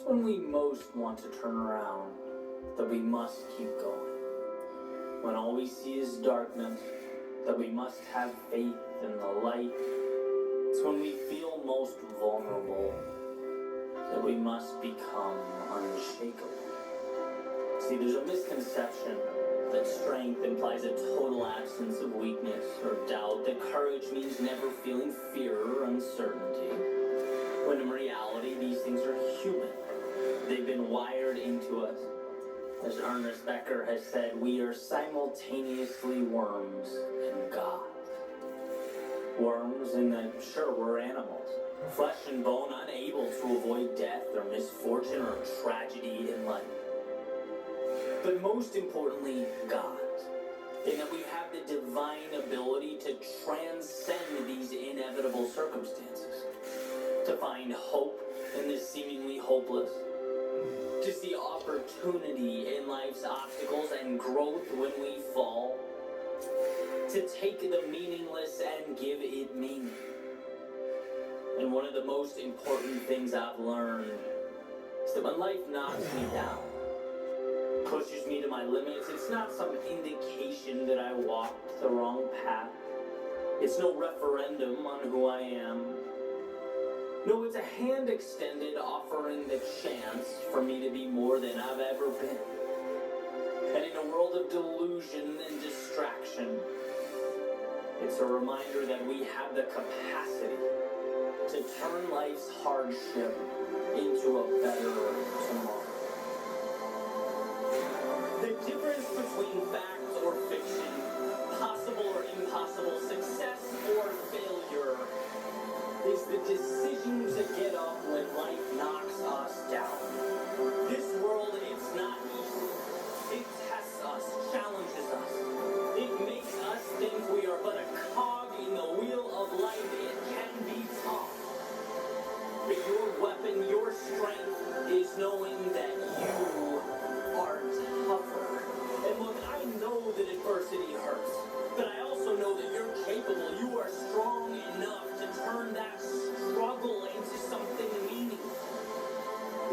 when we most want to turn around that we must keep going. When all we see is darkness, that we must have faith in the light. It's when we feel most vulnerable that we must become unshakable. See, there's a misconception that strength implies a total absence of weakness or doubt, that courage means never feeling fear or uncertainty, when in reality these things are human. They've been wired into us. As Ernest Becker has said, we are simultaneously worms and God. Worms in that, sure, we're animals, flesh and bone, unable to avoid death or misfortune or tragedy in life. But most importantly, God, in that we have the divine ability to transcend these inevitable circumstances, to find hope in the seemingly hopeless, to see opportunity in life's obstacles and growth when we fall, to take the meaningless and give it meaning. And one of the most important things I've learned is that when life knocks me down, pushes me to my limits, it's not some indication that I walked the wrong path. It's no referendum on who I am. No, it's a hand extended offering the chance for me to be more than I've ever been. And in a world of delusion and distraction, it's a reminder that we have the capacity to turn life's hardship into a better tomorrow. The difference between fact or fiction, possible or impossible, success or failure, is the decision to get up when life knocks us down. This world, it's not easy. It tests us, challenges us. It makes us think we are but a cog in the wheel of life. It can be tough. But your weapon, your strength, is knowing that you are tougher. And look, I know that adversity hurts, but I also know that you're capable. You are strong enough to turn that struggle into something meaningful.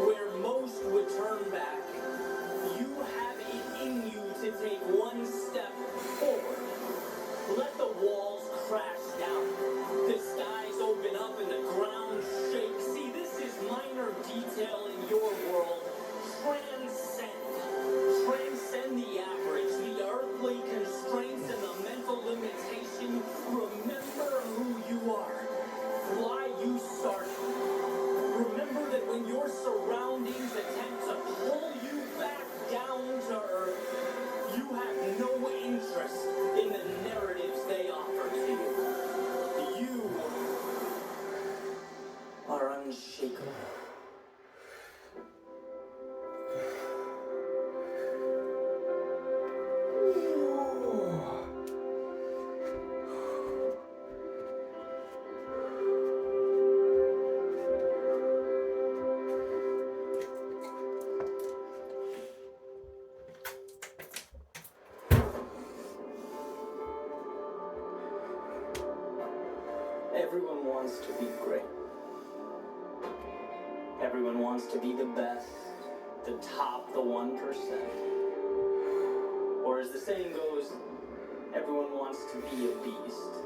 Where most would turn back, you have it in you to take one step forward. Let the walls crash down, the skies open up and the ground shake. See, this is minor detail in your world. Transcend the average, the earthly constraints and the mental limitation. Remember who you are, why you started. Remember that when your surroundings attempt to pull you back down to earth, you have no interest in the narratives they offer to you. You are unshakable. Everyone wants to be great. Everyone wants to be the best, the top, the 1%. Or as the saying goes, everyone wants to be a beast.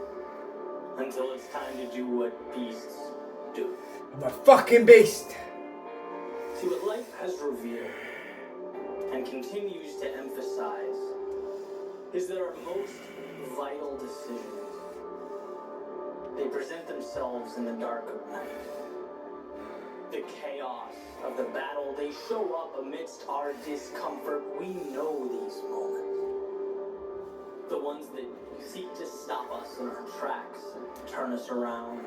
Until it's time to do what beasts do. I'm a fucking beast! See, what life has revealed and continues to emphasize is that our most vital decisions, they present themselves in the dark of night. The chaos of the battle, they show up amidst our discomfort. We know these moments. The ones that seek to stop us in our tracks and turn us around.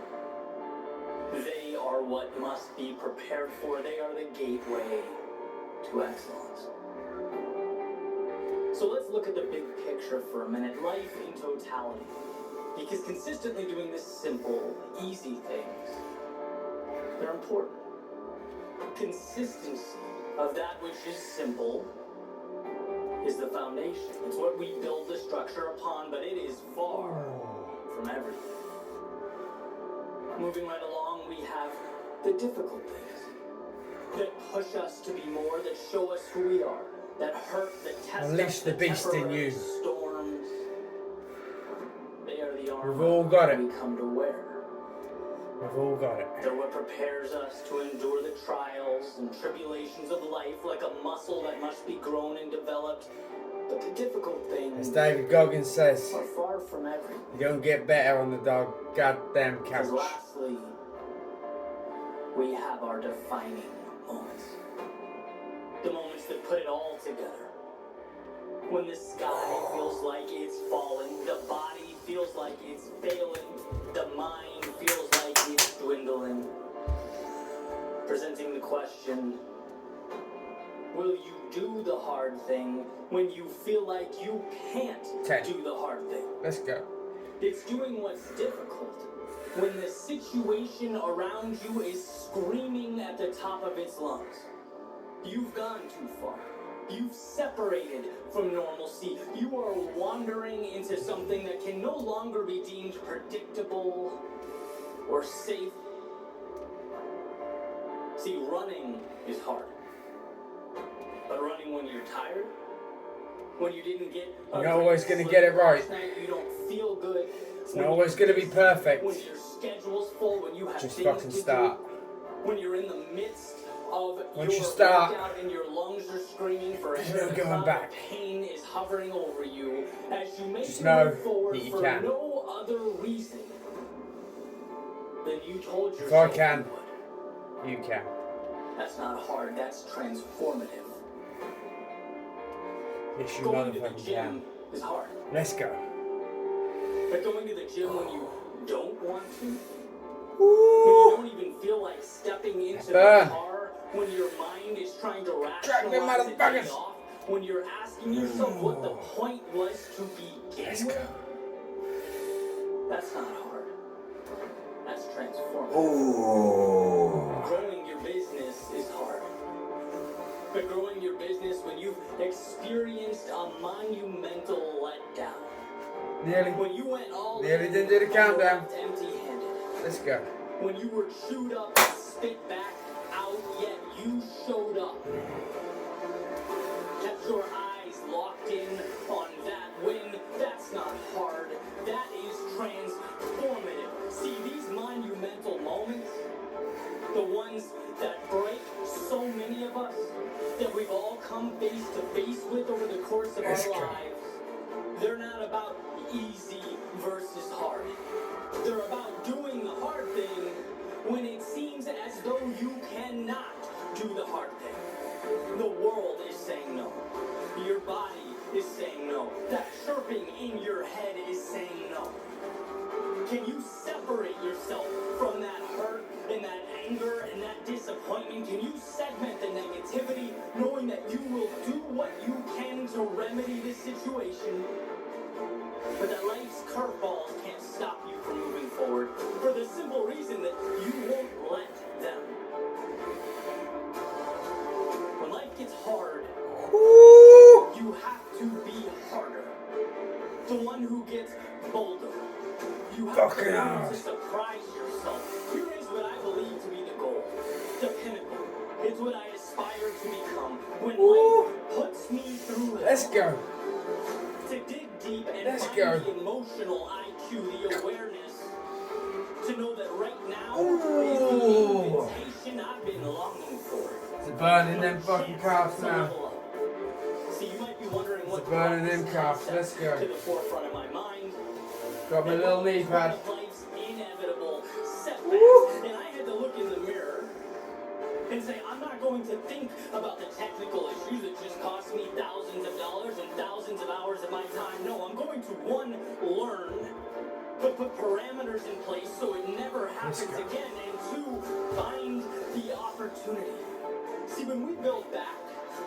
They are what must be prepared for. They are the gateway to excellence. So let's look at the big picture for a minute. Life in totality. Because consistently doing this simple, easy things, they're important. Consistency of that which is simple is the foundation. It's what we build the structure upon, but it is far from everything. Moving right along, we have the difficult things. that push us to be more, that show us who we are, that hurt, that test Unleash us, the that beast in temporary you. storms. They are the armor We've all got it. we come to wear. We've all got it. They're what prepares us to endure the trials and tribulations of life like a muscle that must be grown and developed. But the difficult As things David Goggins says, are far from everything. you don't get better on the goddamn couch. Because lastly, we have our defining moments. The moments that put it all together. When the sky feels like it's falling, the body feels like it's failing, the mind feels like it's dwindling. Presenting the question, will you do the hard thing when you feel like you can't do the hard thing? Let's go. It's doing what's difficult when the situation around you is screaming at the top of its lungs. You've gone too far. You've separated from normalcy. You are wandering into something that can no longer be deemed predictable or safe. See, running is hard. But running when you're tired, when you didn't get You're not always going to get it right. night, you don't feel good. It's not always going to be perfect. When your schedule's full, when you have Just things fucking to start. do, when you're in the midst of Once your you start, workout and your lungs are screaming for there's air, no and going cloud back. of pain is hovering over you as you make Just your know way forward that you for can. no other reason than you told If yourself I can, you would. you can. That's not hard, that's transformative. Yes, you Going to the motherfucking gym can. is hard. Let's go. But going to the gym when you don't want to, when Woo! you don't even feel like stepping into Burn. the car, when your mind is trying to Drag them rationalize a day motherfuckers. off, when you're asking yourself what the point was to Let's begin go. with, that's not hard. That's transformative. Ooh. Growing your business is hard. But growing your business when you've experienced a monumental letdown. Nearly. When you went all Nearly in didn't do the and countdown. left empty-handed. Let's go. When you were chewed up and spit back out, yet you showed up. Kept your eyes locked in on that win. That's not hard. That is transformative. See, these monumental moments, the ones that break so many of us, that we've all come face to face with over the course of Let's our go. lives, they're not about easy versus hard. They're about doing the hard thing when it seems as though you cannot do the hard thing. The world is saying no. Your body is saying no. That chirping in your head is saying no. Can you separate yourself from that hurt and that anger and that disappointment? Can you segment the negativity, knowing that you will do what you can to remedy this situation? But that life's curveballs can't stop you from moving forward for the simple reason that you won't let them. When life gets hard, Woo! you have to be harder. The one who gets bolder. You have Fucking to learn hard. to surprise yourself. Here is what I believe to be the goal. The pinnacle. It's what I aspire to become. When Woo! life puts me through hell. Let's go. To dig deep and Let's find go. the emotional IQ, the awareness, to know that right now Ooh. is the invitation I've been longing for. It's burning them My fucking chance calves to now. level up. See, you might be wondering what It's burning brought them this calves. concept Let's go. to the forefront of my mind. Got my little knee pad. One of life's inevitable setbacks. Woo. And I had to look in the mirror and say, I'm not going to think about the technical issues that just cost me thousands of dollars and thousands of hours of my time. No, I'm going to, one, learn, but put parameters in place so it never happens Let's go. again, and two, find the opportunity. See, when we build back,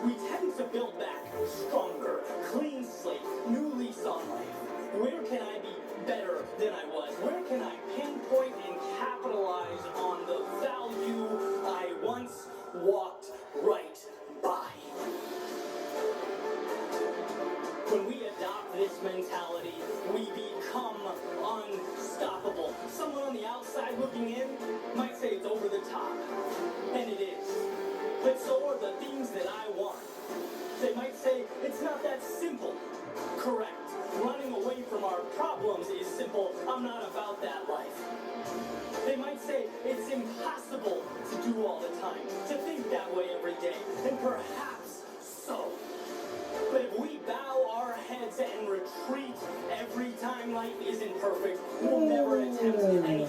we tend to build back stronger, clean slate, new lease on life. Where can I be better than I was? Where can I pinpoint and capitalize on the value I once walked right by? When we adopt this mentality, we become unstoppable. Someone on the outside looking in might say it's over the top, and it is. I'm not about that life. They might say it's impossible to do all the time, to think that way every day, and perhaps so. But if we bow our heads and retreat every time life isn't perfect, we'll never attempt anything.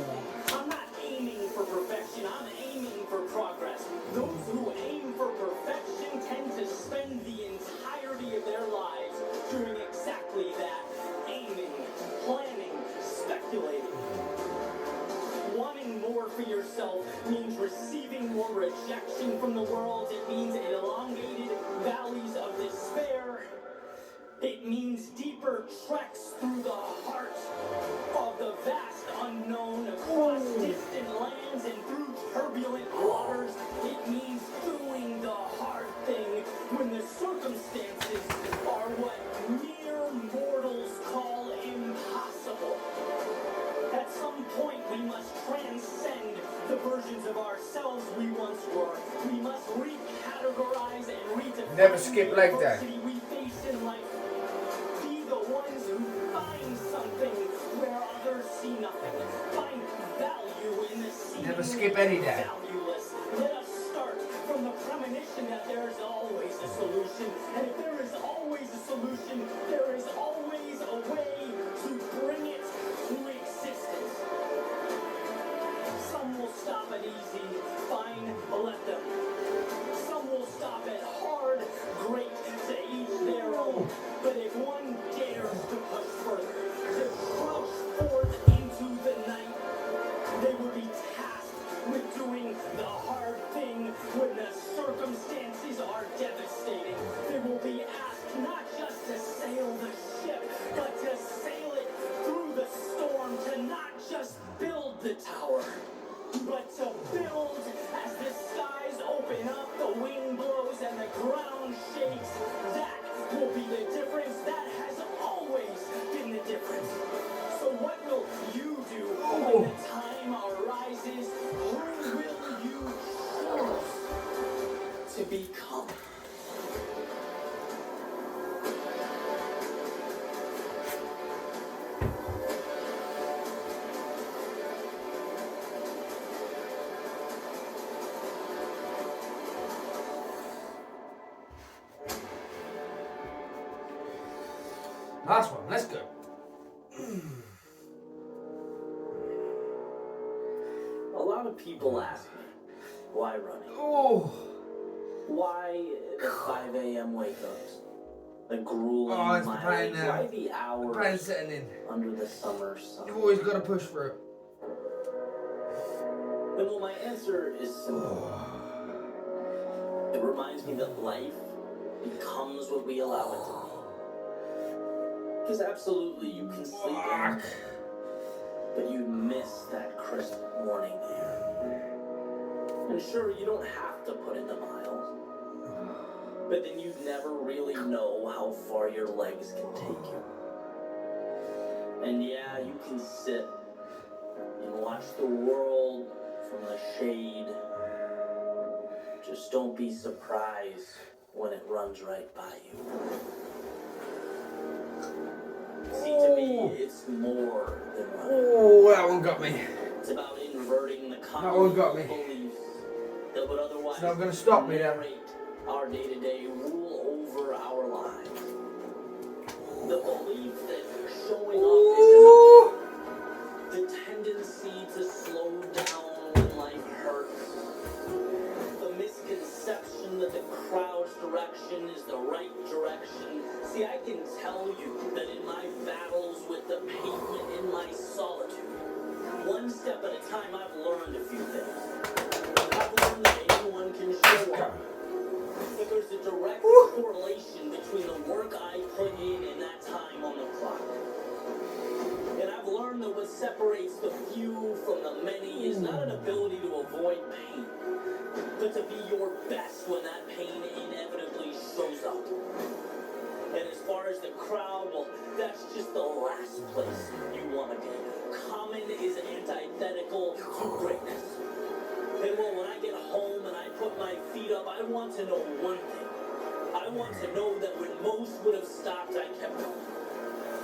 I'm not aiming for perfection, I'm aiming for progress. Those who aim for perfection tend to spend the entirety of their lives doing exactly that. Aiming, planning, speculating. Wanting more for yourself means receiving more rejection from the world. It means elongated valleys of despair. It means deeper treks through the heart of the vast unknown, across distant lands and through turbulent waters. It means doing the hard thing when the circumstances are what mere mortals call impossible. At some point, we must transcend the versions of ourselves we once were. We must recategorize and redefine Never skip leg day. the adversity we face in life. Be the ones who find something where others see nothing. Find value in the seemingly Never skip any day. valueless. Let us start from the premonition that there is always a solution. And if there is always a solution, there is always a way to bring it to existence. Some will stop at easy, fine, let them. Some will stop at hard, great, to each their own. But if one dares to push further, to crouch forth into the night, they will be tasked with doing the hard thing when the circumstances are devastating. They will be asked not just to sail the ship, but to sail it through the storm, to not just build the tower, but to build as the skies open up, the wind blows, and the ground shakes. That will be the difference. That has always been the difference. So what will you do when the time arises? Who will you choose to become? Last one, let's go. A lot of people ask me, why running? Oh, Why the 5 a.m. wake-ups? The grueling Oh, it's the pain mileage? now. Why the the hours pain's setting in. under the summer sun? You've always got to push for it. And well, my answer is simple. It reminds me that life becomes what we allow it to be. Because absolutely you can sleep in, but you miss that crisp morning air. And sure, you don't have to put in the miles, but then you never really know how far your legs can take you. And yeah, you can sit and watch the world from the shade. Just don't be surprised when it runs right by you. See, to me, it's more than running. Oh, that one got me. It's about inverting the That one got me. beliefs that would otherwise It's not going to stop me now. narrate our day-to-day, rule over our lives. The belief that showing up is enough. The tendency to slow down when life hurts. The misconception that the crowd's direction is the right direction. See, I can tell you that in my battles with the pavement, in my solitude, one step at a time, I've learned a few things. I've learned that anyone can show up. But there's a direct correlation between the work I put in that time on the clock. And I've learned that what separates the few from the many is not an ability to avoid pain, but to be your best when that pain inevitably shows up. And as far as the crowd, well, that's just the last place you want to be. Common is antithetical to greatness. And well, when I get home and I put my feet up, I want to know one thing. I want to know that when most would have stopped, I kept going.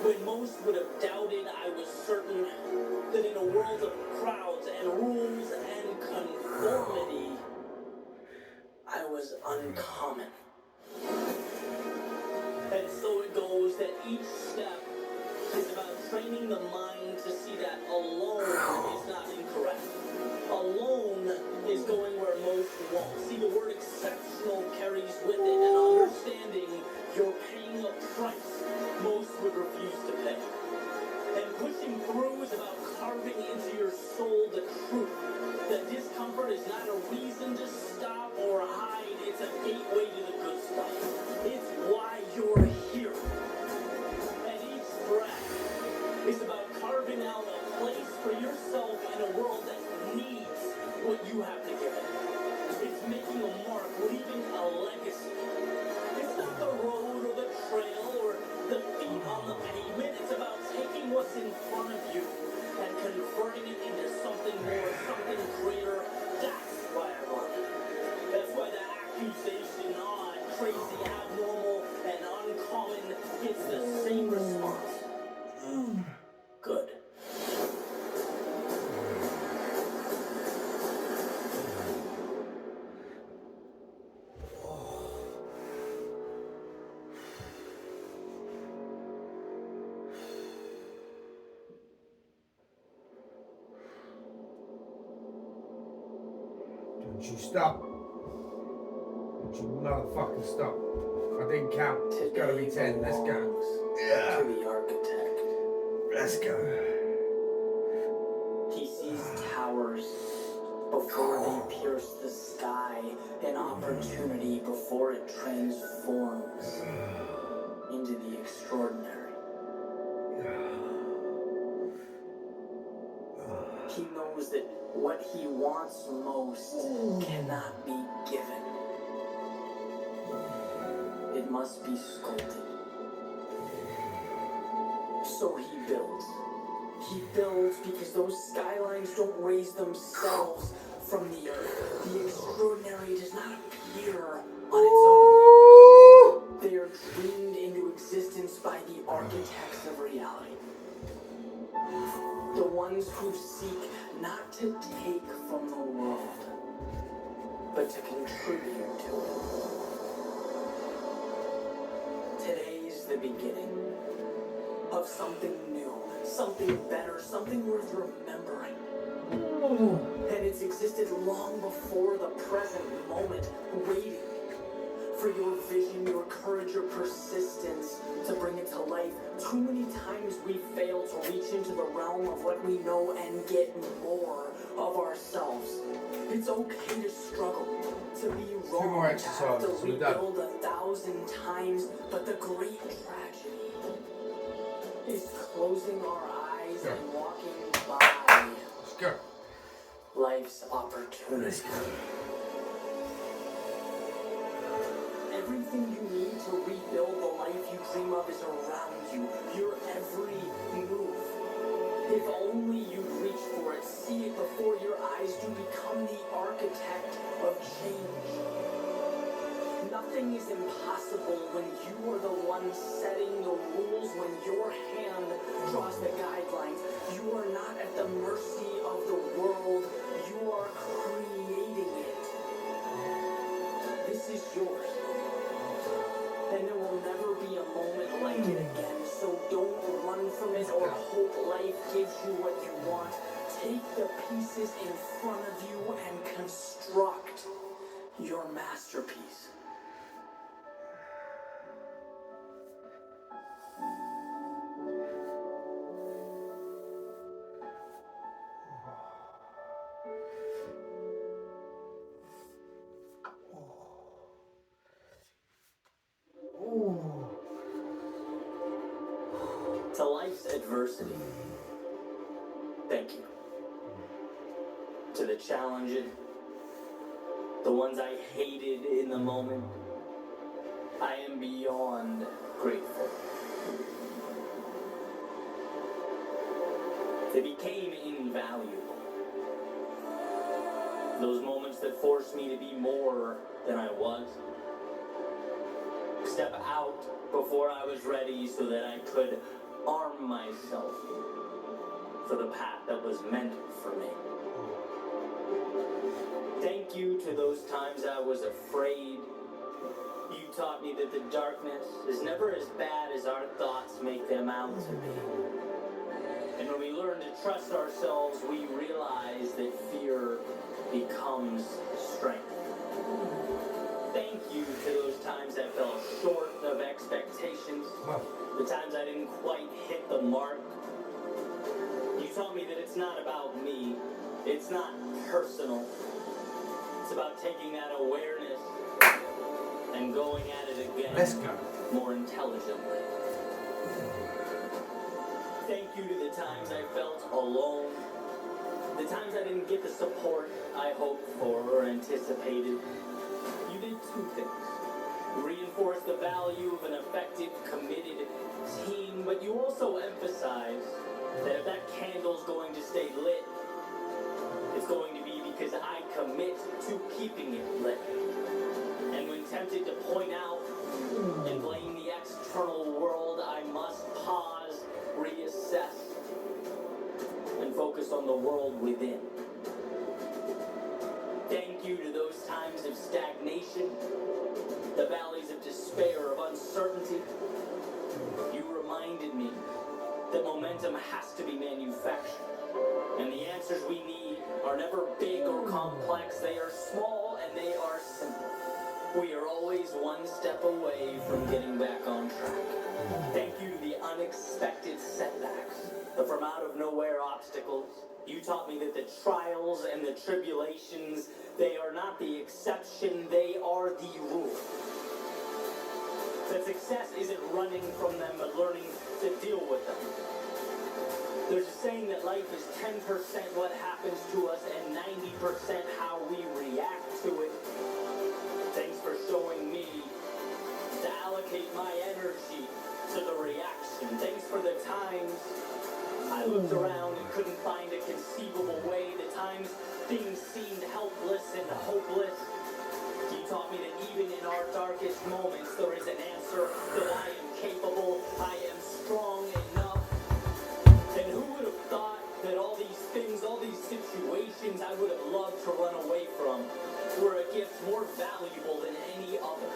When most would have doubted, I was certain that in a world of crowds and rules and conformity, I was uncommon. And so it goes that each step is about training the mind to see that alone is not incorrect. Alone is going where most won't. See, the word exceptional carries with it an understanding you're paying a price most would refuse to pay. And pushing through is about carving into your soul the truth that discomfort is not a reason to stop or hide. It's a gateway to the good stuff. It's why you're here. And each breath is about carving out a place for yourself in a world that needs what you have to give it. It's making a mark, leaving a legacy. It's not the road or the trail or the feet on the pavement. It's about taking what's in front of you and converting it into something more, something greater. That's why I run. That's why the accusation, odd, crazy, abnormal, and uncommon gets the same response. Good. Don't you stop. Don't you motherfucking stop. I didn't count. It's gotta be 10. Let's go. Yeah. To the architect. Let's go. He sees towers before they pierce the sky, an opportunity before it transforms into the extraordinary. He knows that what he wants most cannot be given. It must be sculpted. So he builds. He builds because those skylines don't raise themselves from the earth. The extraordinary does not appear on its own. They are dreamed into existence by the architects of reality. The ones who seek not to take from the world, but to contribute to it. Today's the beginning of something new, something better, something worth remembering. And it's existed long before the present moment, waiting for your vision, your courage, your persistence to bring it to life. Too many times we fail to reach into the realm of what we know and get more of ourselves. It's okay to struggle, to be wrong, more to have to exercises, we're done. rebuild 1,000 times, but the great tragedy is closing our eyes and walking by Let's go. life's opportunity. Let's go. Everything you need to rebuild the life you dream of is around you. Your every move. If only you'd reach for it, see it before your eyes do, become the architect of change. Nothing is impossible when you are the one setting the rules, when your hand draws the guidelines. You are not at the mercy of the world. You are creating it. This is yours. And there will never be a moment like it again. So don't run from it or hope life gives you what you want. Take the pieces in front of you and construct your masterpiece. To life's adversity, thank you. To the challenged, the ones I hated in the moment, I am beyond grateful. They became invaluable. Those moments that forced me to be more than I was. Step out before I was ready so that I could arm myself for the path that was meant for me. Thank you to those times I was afraid. You taught me that the darkness is never as bad as our thoughts make them out to be. And when we learn to trust ourselves, we realize that fear becomes strength. Thank you to those times I fell short of expectations, the times I didn't quite hit the mark. You taught me that it's not about me, it's not personal. It's about taking that awareness and going at it again. Let's go. More intelligently. Thank you to the times I felt alone, the times I didn't get the support I hoped for or anticipated. You did two things. Reinforce the value of an effective, committed team, but you also emphasize that if that candle's going to stay lit, it's going to be because I commit to keeping it lit. And when tempted to point out and blame the external world, I must pause, reassess, and focus on the world within. Thank you to those times of stagnation, the valleys of despair, of uncertainty. You reminded me that momentum has to be manufactured, and the answers we need are never big or complex. They are small and they are simple. We are always one step away from getting back on track. Thank you to the unexpected setbacks, the from out of nowhere obstacles. You taught me that the trials and the tribulations, they are not the exception, they are the rule. That success isn't running from them, but learning to deal with them. There's a saying that life is 10% what happens to us and 90% how we react to it. Thanks for showing me to allocate my energy to the reaction. Thanks for the times I looked around and couldn't find a conceivable way. The times things seemed helpless and hopeless. You taught me that even in our darkest moments, there is an answer, that I am capable, I am strong enough. And who would have thought that all these things, all these situations I would have loved to run away from were a gift more valuable than any other?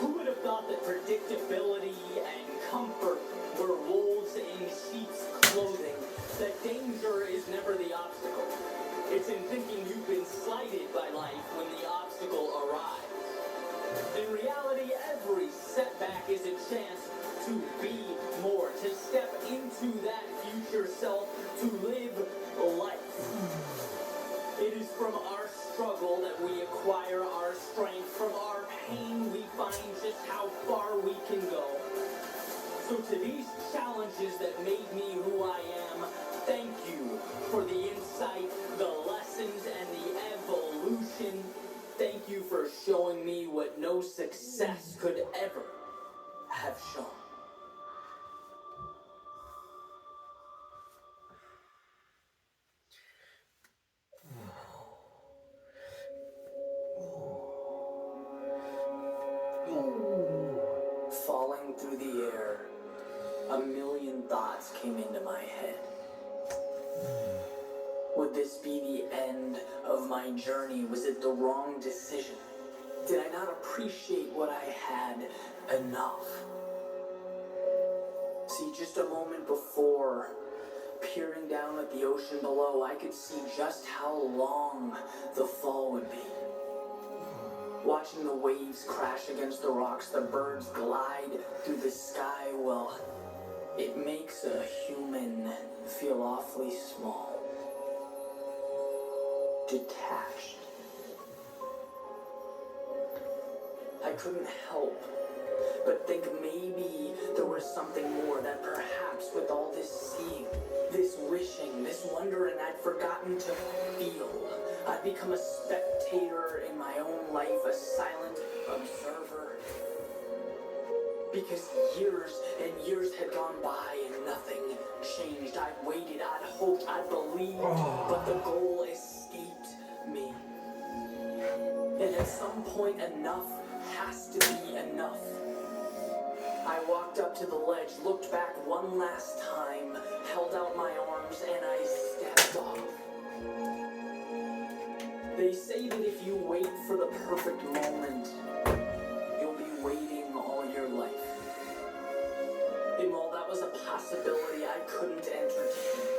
Who would have thought that predictability and comfort were wolves in sheep's clothing? That danger is never the obstacle. It's in thinking you've been slighted by life when the obstacle arrives. In reality, every setback is a chance to be more, to step into that future self, to live life. It is from our struggle that we acquire our strength. From our pain, we find just how far we can go. So to these challenges that made me who I am, thank you for the insight, the lessons, and the evolution. Thank you for showing me what no success could ever have shown. Falling through the air, a million thoughts came into my head. Would this be the end of my journey? Was it the wrong decision? Did I not appreciate what I had enough? See, just a moment before, peering down at the ocean below, I could see just how long the fall would be. Watching the waves crash against the rocks, the birds glide through the sky, well, it makes a human feel awfully small. Detached. I couldn't help but think maybe there was something more, that perhaps with all this seeing, this wishing, this wondering, I'd forgotten to feel. I'd become a spectator in my own life, a silent observer. Because years and years had gone by and nothing changed. I'd waited, I'd hoped, I'd believed, but the goal escaped me. And at some point, enough has to be enough. I walked up to the ledge, looked back one last time, held out my arms, and I stepped off. They say that if you wait for the perfect moment, you'll be waiting all your life. And while that was a possibility I couldn't entertain,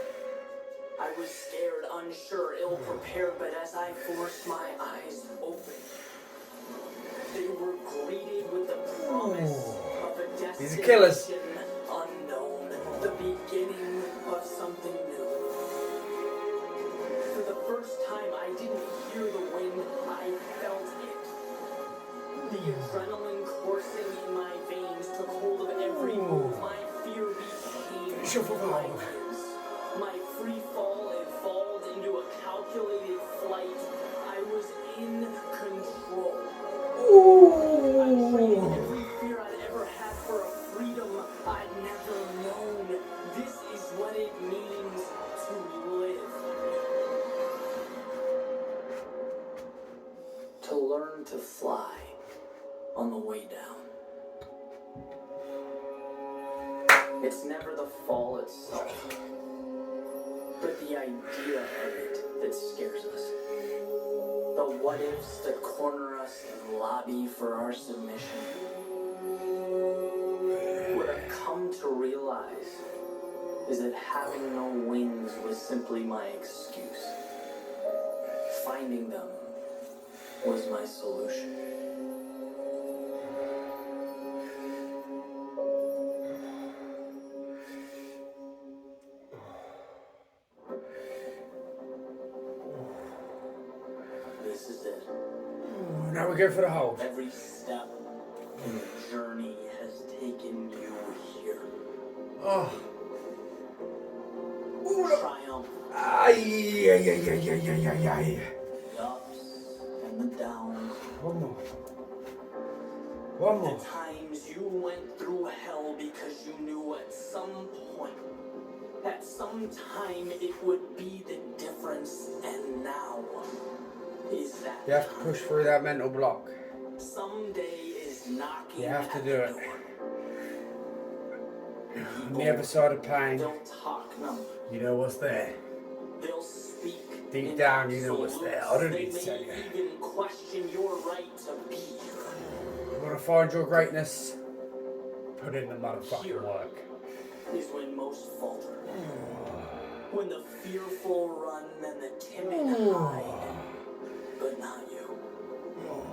I was scared, unsure, ill-prepared, but as I forced my eyes open, they were greeted with the promise of a destination unknown, the beginning of something new. For the first time, I didn't hear the wind, I felt it. The adrenaline coursing in my veins took hold of every move. My fear became my wings. My free fall evolved into a calculated flight. I was in control. I traded every fear I'd ever had for a freedom I'd never known. This is what it means to live. To learn to fly on the way down. It's never the fall itself, but the idea of it that scares us. The what-ifs that corner us and lobby for our submission. What I've come to realize is that having no wings was simply my excuse. Finding them was my solution. This is it. Now we go for the hold. Every step in the journey has taken you here. Oh. Triumph. Aye. The ups and the downs. One more. One more. The times you went through hell because you knew at some point, at some time, it would be the difference, and now is that You have to push through that mental block. someday is knocking. You have to at do the it. door. On the other side of pain, They'll talk number. you know what's there. They'll speak. Deep in down, you know what's there. I don't absolutes. need to tell They you. may even question your right to be here. You want to find your greatness? Put in the motherfucking work. Is when most falter. When the fearful run and the timid hide. But not you.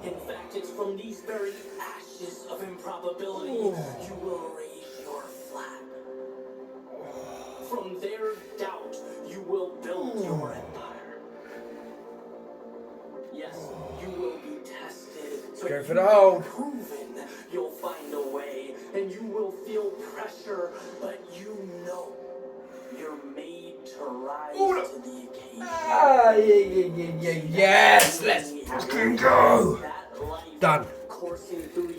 In fact, it's from these very ashes of improbability you will raise your flag. From their doubt, you will build your empire. Yes, you will be tested. But go for you the will hole. be proven you'll find a way, and you will feel pressure, but you know you're made to rise to the occasion. Yes, let's fucking go. That life Done. coursing through